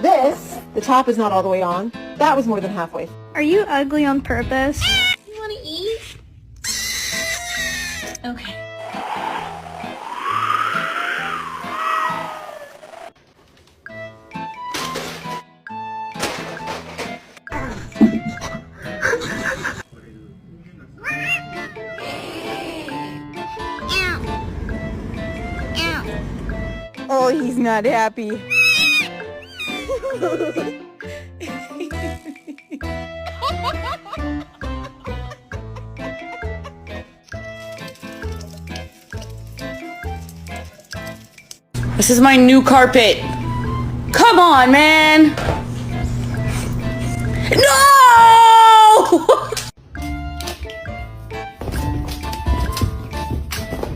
This, the top is not all the way on. That was more than halfway. Are you ugly on purpose? You want to eat? Okay. Oh, he's not happy. This is my new carpet. Come on, man. No!